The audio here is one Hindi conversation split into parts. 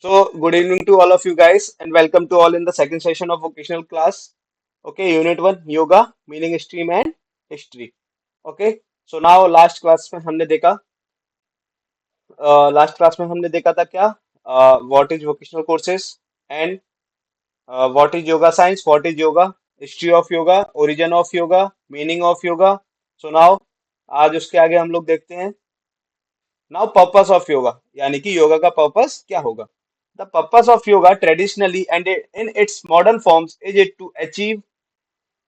So, good evening to all of you guys, and welcome to all in the second session of vocational class. Okay, Unit 1 Yoga, Meaning, Stream and History. Okay, so now last class में हमने देखा था क्या what is vocational courses and what is yoga science, what is yoga, history of yoga, origin of yoga, meaning of yoga. So now आज उसके आगे हम लोग देखते हैं नाउ पर्पस ऑफ योगा, यानी कि योगा का पर्पस क्या होगा. The purpose of yoga traditionally and in its modern forms is it to achieve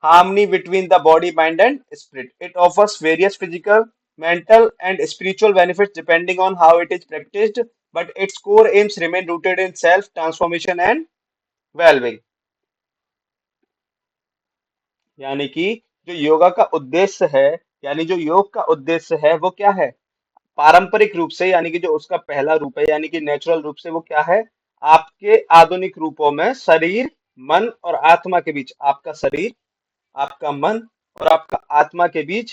harmony between the body, mind, and spirit. It offers various physical, mental, and spiritual benefits depending on how it is practiced, but its core aims remain rooted in self transformation and well being. यानी कि जो योगा का उद्देश्य है, यानी जो योग का उद्देश्य है वो क्या है. पारंपरिक रूप से, यानी कि जो उसका पहला रूप है, यानी कि नेचुरल रूप से वो क्या है, आपके आधुनिक रूपों में शरीर, मन और आत्मा के बीच, आपका शरीर, आपका मन और आपका आत्मा के बीच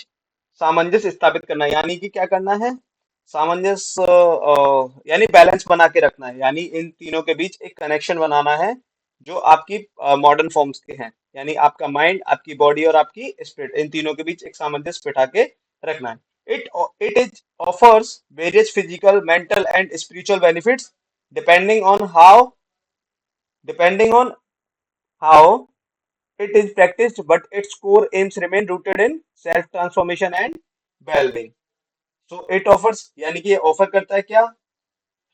सामंजस्य स्थापित करना है. यानी कि क्या करना है, सामंजस्य यानी बैलेंस बना के रखना है. यानी इन तीनों के बीच एक कनेक्शन बनाना है जो आपकी मॉडर्न फॉर्म्स के हैं. यानी आपका माइंड, आपकी बॉडी और आपकी स्पिरिट, इन तीनों के बीच एक सामंजस्य बिठा के रखना है. It it is offers various physical, mental and spiritual benefits depending on how depending on how it is practiced, but its core aims remain rooted in self transformation and well being. So it offers, यानी कि ये ऑफर करता है क्या,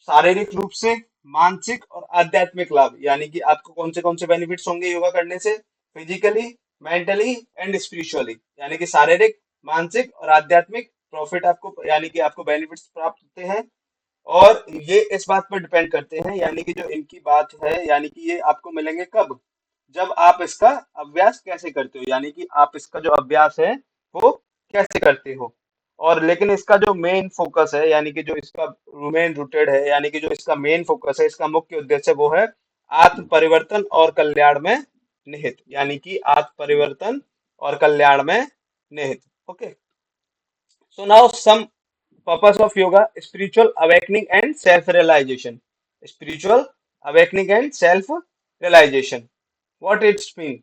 शारीरिक रूप से, मानसिक और आध्यात्मिक लाभ. यानी कि आपको कौन से बेनिफिट्स होंगे योगा करने से, फिजिकली, मेंटली एंड स्पिरिचुअली. यानी कि शारीरिक, मानसिक और आध्यात्मिक प्रॉफिट आपको, यानी कि आपको बेनिफिट्स प्राप्त होते हैं. और ये इस बात पर डिपेंड करते हैं, यानी कि जो इनकी बात है, यानी कि ये आपको मिलेंगे कब, जब आप इसका अभ्यास कैसे करते हो. यानी कि आप इसका जो अभ्यास है वो कैसे करते हो. और लेकिन इसका जो मेन फोकस है, यानी कि जो इसका मेन रूटेड है, यानी कि जो इसका मेन फोकस है, इसका मुख्य उद्देश्य वो है आत्म परिवर्तन और कल्याण में निहित. यानी कि आत्म परिवर्तन और कल्याण में निहित. Okay, so now some purpose of yoga: spiritual awakening and self realization. Spiritual awakening and self realization. What it's mean?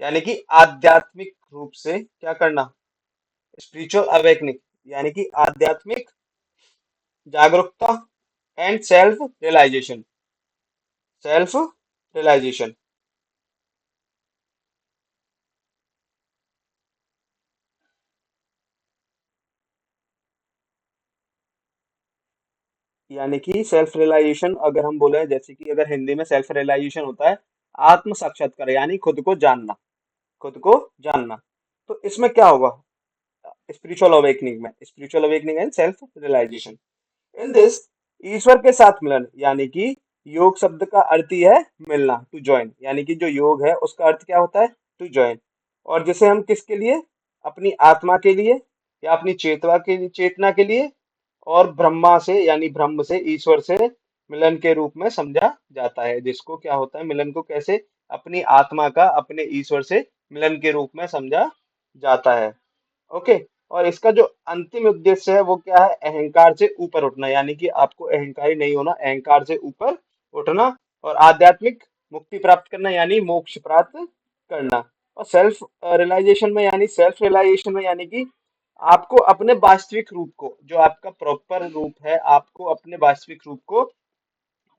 यानी कि आध्यात्मिक रूप से क्या करना, स्पिरिचुअल अवेकनिंग, यानी कि आध्यात्मिक जागरूकता, एंड सेल्फ रियलाइजेशन. यानी कि सेल्फ रियलाइजेशन अगर हम बोले, जैसे कि अगर हिंदी में सेल्फ रियलाइजेशन होता है आत्म साक्षात्कार, यानी खुद को जानना. तो इसमें क्या होगा, spiritual awakening and self realisation. In this, ईश्वर के साथ मिलन, यानी कि योग शब्द का अर्थ ही है मिलना, टू ज्वाइन. यानी कि जो योग है उसका अर्थ क्या होता है, टू ज्वाइन. और जिसे हम किसके लिए, अपनी आत्मा के लिए या अपनी चेतना के लिए, और ब्रह्मा से, यानी ब्रह्म से, ईश्वर से मिलन के रूप में समझा जाता है. जिसको क्या होता है, मिलन को कैसे, अपनी आत्मा का अपने ईश्वर से मिलन के रूप में समझा जाता है. ओके, और इसका जो अंतिम उद्देश्य है वो क्या है, अहंकार से ऊपर उठना. यानी कि आपको अहंकारी नहीं होना, अहंकार से ऊपर उठना और आध्यात्मिक मुक्ति प्राप्त करना, यानी मोक्ष प्राप्त करना. और सेल्फ रियलाइजेशन में, यानी कि आपको अपने वास्तविक रूप को, जो आपका प्रॉपर रूप है, आपको अपने वास्तविक रूप को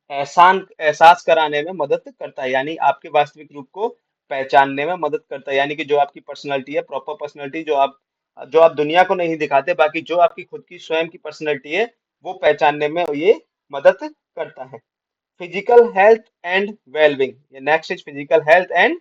एहसास कराने में मदद करता है. यानी आपके वास्तविक रूप को पहचानने में मदद करता है. यानी कि जो आपकी पर्सनैलिटी है, प्रॉपर पर्सनैलिटी, जो आप दुनिया को नहीं दिखाते, बाकी जो आपकी खुद की स्वयं की पर्सनैलिटी है वो पहचानने में ये मदद करता है. Physical health and wellbeing. Next is physical health and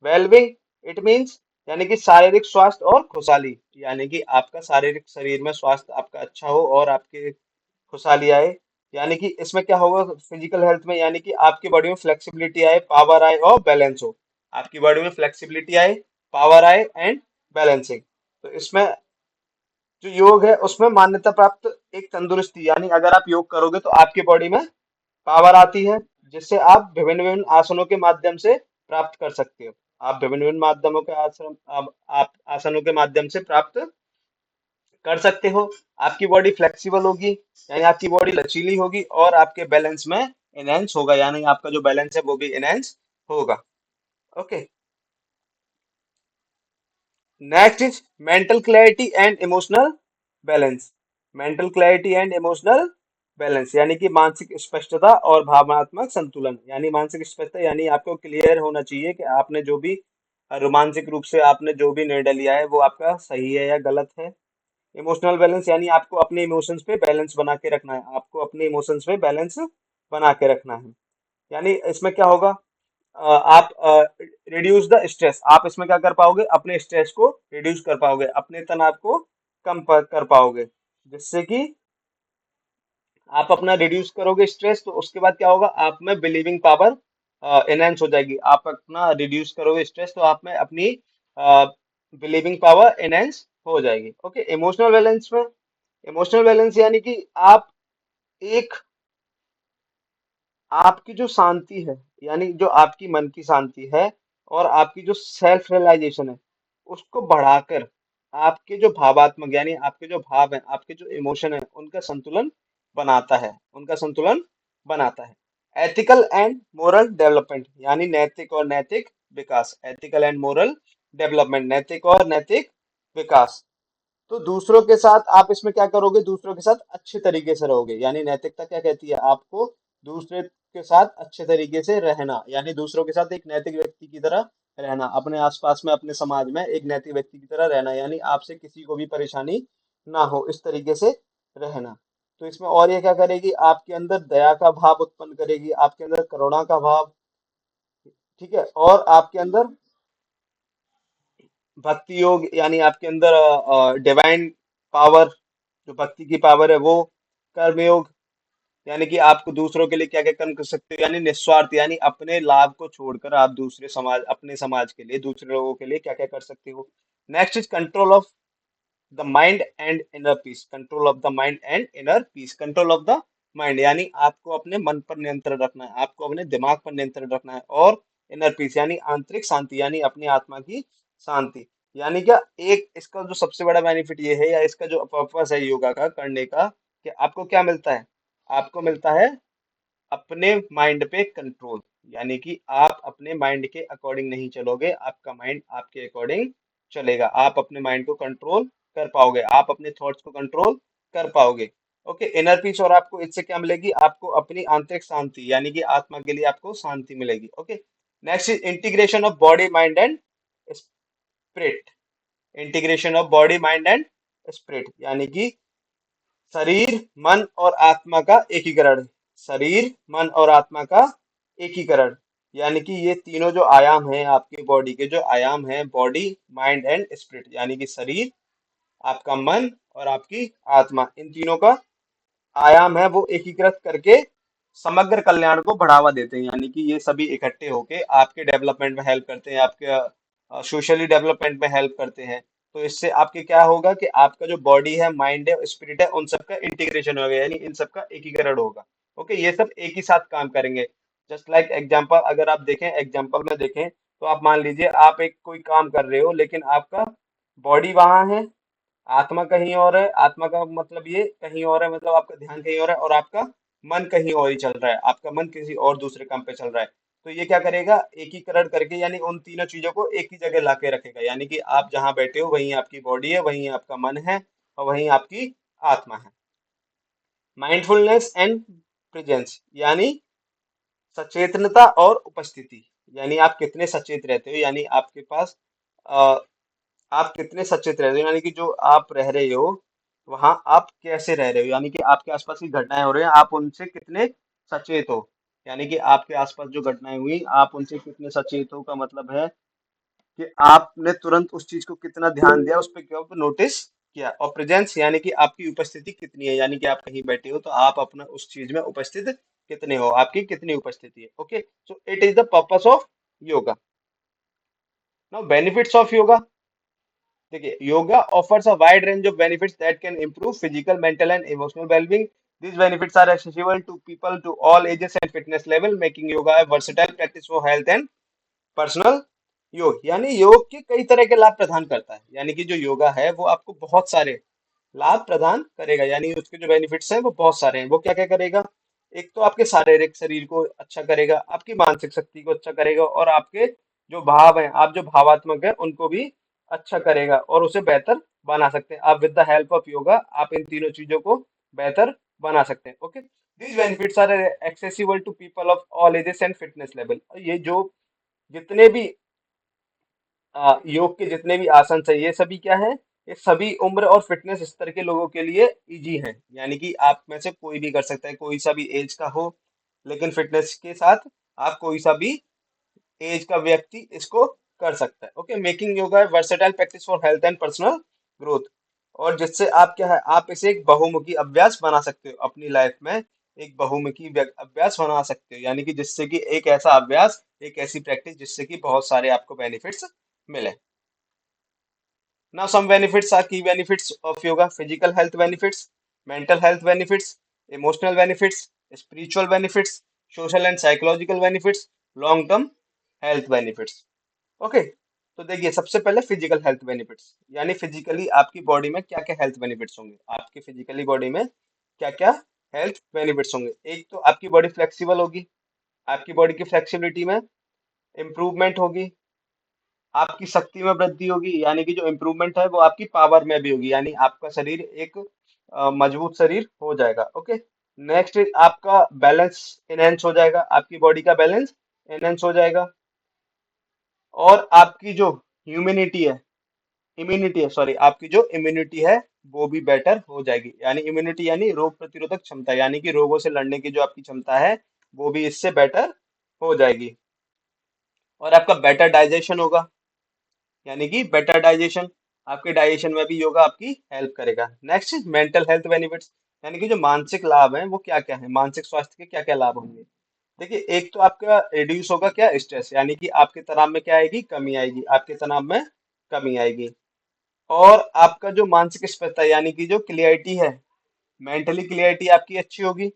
wellbeing. It means, यानी कि शारीरिक स्वास्थ्य और खुशहाली. यानी कि आपका शारीरिक शरीर में स्वास्थ्य आपका अच्छा हो और आपके खुशहाली आए. यानी कि इसमें क्या होगा फिजिकल हेल्थ में, यानी कि आपकी बॉडी में फ्लेक्सिबिलिटी आए, पावर आए और बैलेंस हो. आपकी बॉडी में फ्लेक्सिबिलिटी आए, पावर आए एंड बैलेंसिंग. तो इसमें जो योग है उसमें मान्यता प्राप्त एक तंदुरुस्ती, यानी अगर आप योग करोगे तो आपकी बॉडी में पावर आती है, जिससे आप विभिन्न विभिन्न आसनों के माध्यम से प्राप्त कर सकते हो. आप विभिन्न विभिन्न माध्यमों के आप आसनों के माध्यम से प्राप्त कर सकते हो. आपकी बॉडी फ्लेक्सिबल होगी, यानी आपकी बॉडी लचीली होगी और आपके बैलेंस में एनहेंस होगा, यानी आपका जो बैलेंस है वो भी एनहेंस होगा। Okay, next is mental clarity and emotional balance. Mental clarity and emotional balance यानी कि मानसिक स्पष्टता और भावनात्मक संतुलन। यानी मानसिक स्पष्टता यानी आपको क्लियर होना चाहिए कि आपने जो भी रोमांसिक रूप से आपने जो भी निर्णय लिया है वो आपका सही है या गलत है। इमोशनल बैलेंस यानी आपको अपने इमोशंस पे बैलेंस बना के रखना है, आपको अपने इमोशंस पे बैलेंस बना के रखना है। यानी इसमें क्या होगा, आप रिड्यूस द स्ट्रेस, आप इसमें क्या कर पाओगे, अपने स्ट्रेस को रिड्यूस कर पाओगे, अपने तनाव को कम कर पाओगे, जिससे कि आप अपना रिड्यूस करोगे स्ट्रेस, तो उसके बाद क्या होगा, आप में बिलीविंग पावर एनहेंस हो जाएगी। आप अपना रिड्यूस करोगे स्ट्रेस तो आप में अपनी बिलीविंग पावर एनहेंस हो जाएगी। ओके, इमोशनल बैलेंस में, इमोशनल बैलेंस यानी कि आप एक, आपकी जो शांति है, यानी जो आपकी मन की शांति है और आपकी जो सेल्फ रियलाइजेशन है, उसको बढ़ाकर आपके जो भावात्मक यानी आपके जो भाव है, आपके जो इमोशन है, उनका संतुलन बनाता है, उनका संतुलन बनाता है। एथिकल एंड मोरल डेवलपमेंट यानी नैतिक और नैतिक विकास। एथिकल एंड मोरल डेवलपमेंट, नैतिक और नैतिक विकास। तो दूसरों के साथ आप इसमें क्या करोगे, दूसरों के साथ अच्छे तरीके से रहोगे। यानी नैतिकता क्या कहती है, आपको दूसरे के साथ अच्छे तरीके से रहना, यानी दूसरों के साथ एक नैतिक व्यक्ति की तरह रहना, अपने आसपास में अपने समाज में एक नैतिक व्यक्ति की तरह रहना, यानी आपसे किसी को भी परेशानी ना हो, इस तरीके से रहना। तो इसमें और ये क्या करेगी, आपके अंदर दया का भाव उत्पन्न करेगी, आपके अंदर करुणा का भाव, ठीक है, और आपके अंदर भक्ति योग यानी आपके अंदर डिवाइन पावर, जो भक्ति की पावर है वो, कर्म योग यानी कि आपको दूसरों के लिए क्या क्या कर्म कर सकते हो, यानी निस्वार्थ यानी अपने लाभ को छोड़कर आप दूसरे समाज, अपने समाज के लिए, दूसरे लोगों के लिए क्या क्या कर सकते हो। Next is control of the mind and inner peace. Control of the mind and inner peace, control of the mind यानी आपको अपने मन पर नियंत्रण रखना है, आपको अपने दिमाग पर नियंत्रण रखना है। और इनर पीस यानी आंतरिक शांति, यानी अपनी आत्मा की शांति। यानी क्या, एक इसका जो सबसे बड़ा बेनिफिट ये है, या इसका जो पर्पस है योगा का करने का, कि आपको क्या मिलता है, आपको मिलता है अपने माइंड पे कंट्रोल। यानी कि आप अपने माइंड के अकॉर्डिंग नहीं चलोगे, आपका माइंड आपके अकॉर्डिंग चलेगा, आप अपने माइंड को कंट्रोल कर पाओगे, आप अपने थॉट्स को कंट्रोल कर पाओगे। ओके, इनर पीस, और आपको इससे क्या मिलेगी, आपको अपनी आंतरिक शांति यानी कि आत्मा के लिए आपको शांति मिलेगी। Okay, next is integration of body mind and spirit. Integration of body mind and spirit यानी कि शरीर, मन और आत्मा का एकीकरण। शरीर, मन और आत्मा का एकीकरण यानी कि ये तीनों जो आयाम हैं, आपके बॉडी के जो आयाम हैं, बॉडी माइंड एंड स्पिरिट, यानी कि शरीर, आपका मन और आपकी आत्मा, इन तीनों का आयाम है वो एकीकृत करके समग्र कल्याण को बढ़ावा देते हैं। यानी कि ये सभी इकट्ठे होके आपके डेवलपमेंट में हेल्प करते हैं, आपके सोशली डेवलपमेंट में हेल्प करते हैं। तो इससे आपके क्या होगा कि आपका जो बॉडी है, माइंड है, स्पिरिट है, उन सबका इंटीग्रेशन होगा, यानी इन सबका एकीकरण होगा। ओके, ये सब एक ही साथ काम करेंगे। जस्ट लाइक एग्जाम्पल, अगर आप देखें, एग्जाम्पल में देखें, तो आप मान लीजिए आप एक कोई काम कर रहे हो, लेकिन आपका बॉडी वहां है, आत्मा कहीं और है। आत्मा का मतलब ये कहीं और है, मतलब आपका ध्यान कहीं और है, और आपका मन कहीं और ही चल रहा है, आपका मन किसी और दूसरे काम पे चल रहा है। तो ये क्या करेगा, एकीकरण करके, यानी उन तीनों चीजों को एक ही जगह लाके रखेगा। यानी कि आप जहाँ बैठे हो वहीं आपकी बॉडी है, वहीं आपका मन है, और वहीं आपकी आत्मा है। माइंडफुलनेस एंड प्रेजेंस यानी सचेतनता और उपस्थिति। यानी आप कितने सचेत रहते हो, यानी आपके पास आप कितने सचेत रह रहे हो, यानी कि जो आप रह रहे हो वहां आप कैसे रह रहे हो, यानी कि आपके आसपास की घटनाएं हो रही हैं, आप उनसे कितने सचेत हो। यानी कि आपके आसपास जो घटनाएं हुई, आप उनसे कितने सचेत हो, का मतलब है कि आपने तुरंत उस चीज को कितना ध्यान दिया, उस पर क्या नोटिस किया। और प्रेजेंस यानी कि आपकी उपस्थिति कितनी है, यानी कि आप कहीं बैठे हो तो आप अपना उस चीज में उपस्थित कितने हो, आपकी कितनी उपस्थिति है। Okay, so it is the purpose of yoga. Now benefits of yoga. देखिए, yoga offers a wide range of benefits that can improve physical, mental and emotional well-being. These benefits are accessible to people to all ages and fitness level, making yoga a versatile practice for health and personal योग। यानी योग के कई तरह के लाभ प्रदान करता है, यानी कि जो योगा है वो आपको बहुत सारे लाभ प्रदान करेगा, यानी उसके जो बेनिफिट्स हैं वो बहुत सारे हैं। वो क्या क्या करेगा, एक तो आपके शारीरिक शरीर को अच्छा करेगा, आपकी मानसिक शक्ति को अच्छा करेगा, और आपके जो भाव हैं, आप जो भावात्मक है उनको भी अच्छा करेगा और उसे बेहतर बना सकते हैं। आप with the help of yoga आप इन तीनों चीजों को बेहतर बना सकते हैं। Okay, these benefits are accessible to people of all ages and fitness level. ये जो जितने भी योग के जितने भी आसन है, ये सभी क्या है, ये सभी उम्र और फिटनेस स्तर के लोगों के लिए इजी हैं। यानी कि आप में से कोई भी कर सकता है, कोई सा भी एज का हो, लेकिन फिटनेस के साथ आप कोई सा भी एज का व्यक्ति इसको कर सकता है। Okay, making yoga versatile practice for health and personal growth. और जिससे आप क्या है, आप इसे एक बहुमुखी अभ्यास बना सकते हो अपनी लाइफ में, एक बहुमुखी अभ्यास बना सकते हो, यानी कि जिससे कि एक ऐसा अभ्यास, एक ऐसी प्रैक्टिस जिससे कि बहुत सारे आपको बेनिफिट्स मिले। Now, some benefits are key benefits of yoga: physical health benefits, mental health benefits, emotional benefits, spiritual benefits, social and psychological benefits, long term health benefits. Okay, तो देखिए सबसे पहले फिजिकल हेल्थ बेनिफिट्स, यानी फिजिकली आपकी बॉडी में क्या क्या हेल्थ बेनिफिट्स होंगे, आपकी फिजिकली बॉडी में क्या क्या हेल्थ बेनिफिट्स होंगे। एक तो आपकी बॉडी फ्लेक्सिबल होगी, आपकी बॉडी की फ्लेक्सिबिलिटी में इंप्रूवमेंट होगी, आपकी शक्ति में वृद्धि होगी, यानी कि जो इम्प्रूवमेंट है वो आपकी पावर में भी होगी, यानी आपका शरीर एक मजबूत शरीर हो जाएगा। ओके, नेक्स्ट आपका बैलेंस इनहेंस हो जाएगा, आपकी बॉडी का बैलेंस इनहेंस हो जाएगा, और आपकी जो ह्यूमिनिटी है इम्यूनिटी है सॉरी आपकी जो इम्यूनिटी है वो भी बेटर हो जाएगी। यानी इम्यूनिटी यानी रोग प्रतिरोधक क्षमता, यानी कि रोगों से लड़ने की जो आपकी क्षमता है वो भी इससे बेटर हो जाएगी। और आपका बेटर डाइजेशन होगा, यानी कि बेटर डाइजेशन, आपके डाइजेशन में भी योगा आपकी हेल्प करेगा। नेक्स्ट मेंटल हेल्थ बेनिफिट्स, यानी कि जो मानसिक लाभ हैं वो क्या क्या है, मानसिक स्वास्थ्य के क्या क्या लाभ होंगे। देखिए, एक तो आपका रिड्यूस होगा क्या, स्ट्रेस, यानी कि आपके तनाव में क्या आएगी, कमी आएगी, आपके तनाव में कमी आएगी। और आपका जो मानसिक स्थिरता यानी कि जो क्लियरिटी है, मेंटली क्लियरिटी आपकी अच्छी होगी,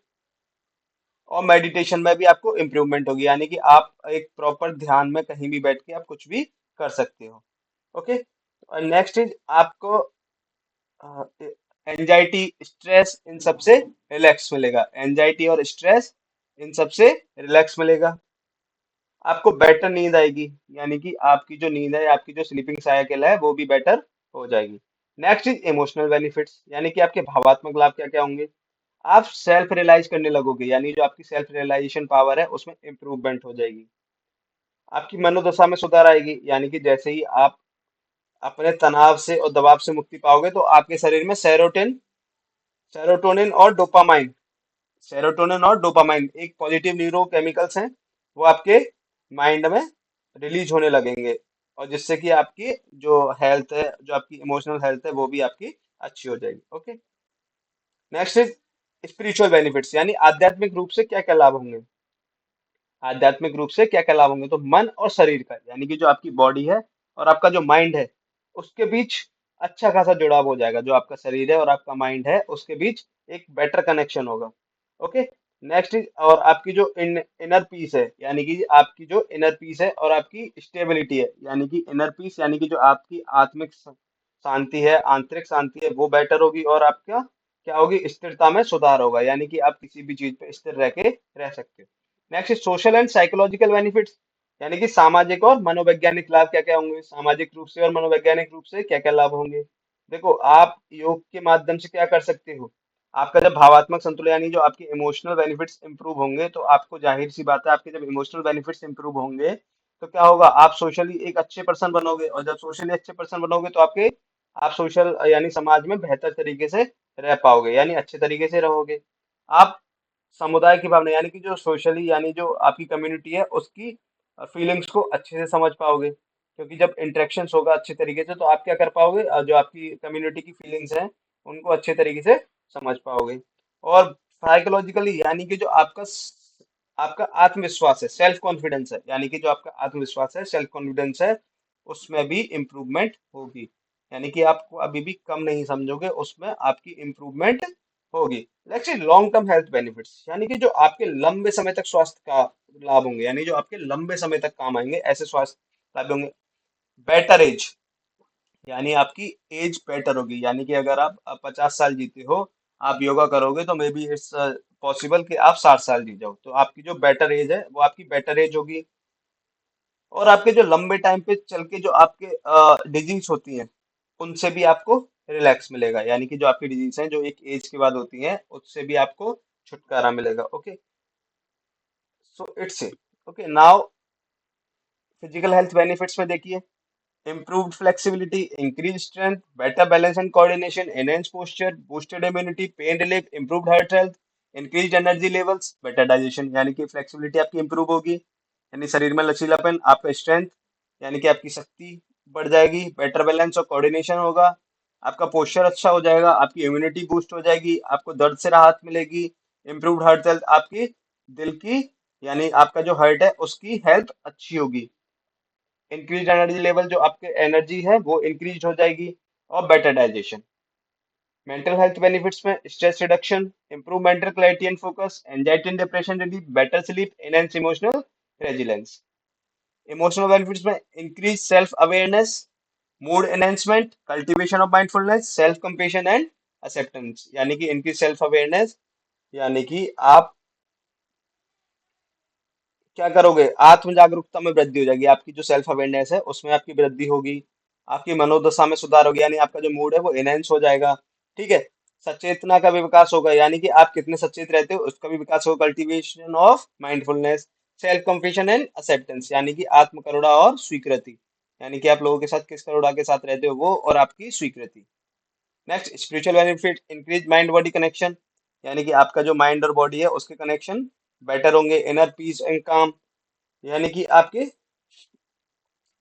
और मेडिटेशन में भी आपको इम्प्रूवमेंट होगी, यानी कि आप एक प्रॉपर ध्यान में कहीं भी बैठ के आप कुछ भी कर सकते हो। ओके, और नेक्स्ट इज आपको एंजाइटी स्ट्रेस इन सबसे रिलैक्स मिलेगा, एंजाइटी और स्ट्रेस इन सबसे रिलैक्स मिलेगा। आपको बेटर नींद आएगी, यानी कि आपकी जो नींद है, आपकी जो स्लीपिंग साइकिल है वो भी बेटर हो जाएगी। नेक्स्ट इज इमोशनल बेनिफिट्स, यानी कि आपके भावात्मक लाभ क्या क्या होंगे। आप सेल्फ रियलाइज करने लगोगे, यानी जो आपकी सेल्फ रियलाइजेशन पावर है उसमें इंप्रूवमेंट हो जाएगी। आपकी मनोदशा में सुधार आएगी, यानी कि जैसे ही आप अपने तनाव से और दबाव से मुक्ति पाओगे तो आपके शरीर में सेरोटोनिन और डोपामाइन, सेरोटोनिन और डोपामाइन एक पॉजिटिव न्यूरो केमिकल्स हैं, वो आपके माइंड में रिलीज होने लगेंगे, और जिससे कि आपकी जो हेल्थ है, जो आपकी इमोशनल हेल्थ है वो भी आपकी अच्छी हो जाएगी। Okay, next is spiritual benefits, यानी आध्यात्मिक रूप से क्या क्या लाभ होंगे। आध्यात्मिक रूप से क्या क्या लाभ होंगे, तो मन और शरीर का, यानी कि जो आपकी बॉडी है और आपका जो माइंड है उसके बीच अच्छा खासा जुड़ाव हो जाएगा, जो आपका शरीर है और आपका माइंड है उसके बीच एक बेटर कनेक्शन होगा। ओके, नेक्स्ट इज और आपकी जो इनर पीस है, यानी कि आपकी जो इनर पीस है और आपकी स्टेबिलिटी है, यानी कि इनर पीस यानी कि जो आपकी आत्मिक शांति है, आंतरिक शांति है वो बेटर होगी, और आपका क्या होगी, स्थिरता में सुधार होगा, यानी कि आप किसी भी चीज पे स्थिर रह के रह सकते हो। Next social and psychological benefits, यानी कि सामाजिक और मनोवैज्ञानिक लाभ क्या क्या होंगे, सामाजिक रूप से और मनोवैज्ञानिक रूप से क्या क्या लाभ होंगे। देखो, आप योग के माध्यम से क्या कर सकते हो, आपका जब भावात्मक संतुलन यानी जो आपके इमोशनल बेनिफिट्स इंप्रूव होंगे, तो आपको जाहिर सी बात है, आपके जब इमोशनल बेनिफिट्स इंप्रूव होंगे तो क्या होगा, आप सोशली एक अच्छे पर्सन बनोगे, और जब सोशली अच्छे पर्सन बनोगे तो आपके आप सोशल यानी समाज में बेहतर तरीके से रह पाओगे, यानी अच्छे तरीके से रहोगे। आप समुदाय की भावना, यानी कि जो सोशली यानी जो आपकी कम्युनिटी है उसकी फीलिंग्स को अच्छे से समझ पाओगे, क्योंकि जब इंटरेक्शंस होगा अच्छे तरीके से तो आप क्या कर पाओगे, जो आपकी कम्युनिटी की फीलिंग्स हैं उनको अच्छे तरीके से समझ पाओगे। और साइकोलॉजिकली, यानी कि जो आपका आत्मविश्वास है, सेल्फ कॉन्फिडेंस है, यानी कि जो आपका आत्मविश्वास है, सेल्फ कॉन्फिडेंस है, उसमें भी इम्प्रूवमेंट होगी, यानी कि आपको अभी भी कम नहीं समझोगे, उसमें आपकी इम्प्रूवमेंट होगी। Next long term health benefits, यानी कि जो आपके लंबे समय तक स्वास्थ्य का लाभ होंगे, यानी जो आपके लंबे समय तक काम आएंगे ऐसे स्वास्थ्य लाभ होंगे। बेटर एज, यानी आपकी एज बेटर होगी, यानी कि अगर आप 50 साल जीते हो आप योगा करोगे तो मे बी इट्स पॉसिबल कि आप 60 साल जी जाओ, तो आपकी जो बेटर एज है वो आपकी बेटर एज होगी। और आपके जो लंबे टाइम पे चल के जो आपके डिजीज होती हैं उनसे भी आपको रिलैक्स मिलेगा, यानी कि जो आपकी डिजीज हैं जो एक एज के बाद होती हैं उससे भी आपको छुटकारा मिलेगा। Okay, so it's it. Okay, now physical health benefits में देखिए, improved flexibility, increased strength, better balance and coordination, enhanced posture, boosted immunity, pain relief, improved heart health, increased energy levels, better digestion, यानी कि flexibility आपकी improve होगी, यानी शरीर में लचीलापन, आपका strength यानी कि आपकी शक्ति बढ़ जाएगी, better balance और coordination होगा, आपका posture अच्छा हो जाएगा, आपकी immunity boost हो जाएगी, आपको दर्द से राहत मिलेगी, improved heart health, आपकी दिल की यानी आपका जो हार्ट है उसकी हेल्थ अच्छी होगी, इंक्रीज एनर्जी लेवल जो आपके एनर्जी है वो इंक्रीज हो जाएगी, और better digestion. Mental health benefits में stress reduction, improve mental clarity and focus, anxiety and depression relief, better sleep, enhance emotional resilience. Emotional benefits में increase self awareness, mood enhancement, cultivation of mindfulness, self compassion and acceptance, यानी कि इंक्रीज सेल्फ अवेयरनेस यानी कि आप क्या करोगे, आत्म जागरूकता में वृद्धि हो जाएगी, आपकी जो सेल्फ अवेयरनेस है उसमें आपकी वृद्धि होगी, आपकी मनोदशा में सुधार होगी, यानी आपका जो मूड है वो एनहेंस हो जाएगा। ठीक है, सचेतना का भी विकास होगा, यानी कि आप कितने सचेत रहते हो उसका भी विकास होगा, cultivation of mindfulness, self compassion and acceptance, यानी कि आत्म करुणा और स्वीकृति, यानी कि आप लोगों के साथ किस करुणा के साथ रहते हो वो और आपकी स्वीकृति। Next, spiritual benefit, increase mind body connection, यानी कि आपका जो माइंड और बॉडी है उसके कनेक्शन बेटर होंगे, इनर पीस एंड काम, यानी कि आपके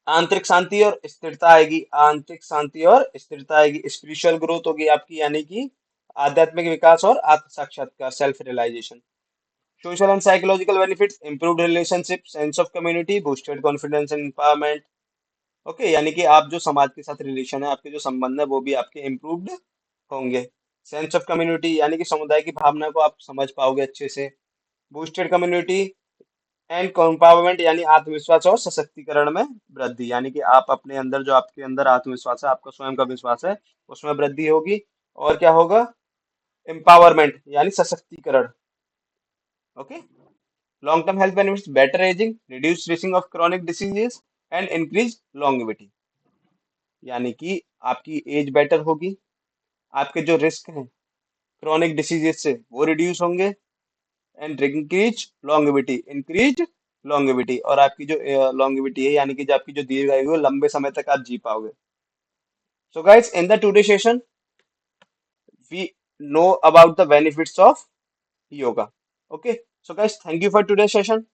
आंतरिक शांति और स्थिरता आएगी, आंतरिक शांति और स्थिरता आएगी, स्पिरिचुअल ग्रोथ होगी आपकी, यानी कि आध्यात्मिक विकास और आत्म साक्षात्कार, self realization. Social and psychological benefits, improved relationship, sense of community, boosted confidence and empowerment. Okay, यानी कि आप जो समाज के साथ रिलेशन है, आपके जो संबंध है वो भी आपके इम्प्रूव्ड होंगे। सेंस ऑफ कम्युनिटी यानी कि समुदाय की भावना को आप समझ पाओगे अच्छे से। बूस्टेड कम्युनिटी एंड एम्पावरमेंट यानी आत्मविश्वास और सशक्तिकरण में वृद्धि, यानी कि आप अपने अंदर जो आपके अंदर आत्मविश्वास है, आपका स्वयं का विश्वास है उसमें वृद्धि होगी। और क्या होगा, एम्पावरमेंट यानी सशक्तिकरण। Okay, long term health benefits, better ageing, reduce risk of chronic diseases and increase longevity, यानी कि आपकी एज बेटर होगी, आपके जो रिस्क हैं क्रॉनिक डिसीजेस से वो रिड्यूस होंगे, एंड इंक्रीज लॉन्गेविटी, और आपकी जो लॉन्गेविटी है यानी कि जो आपकी जो दीर्घायु है लंबे समय तक आप जी पाओगे। So guys, in the today session we know about the benefits of yoga. Okay, so guys, thank you for today's session.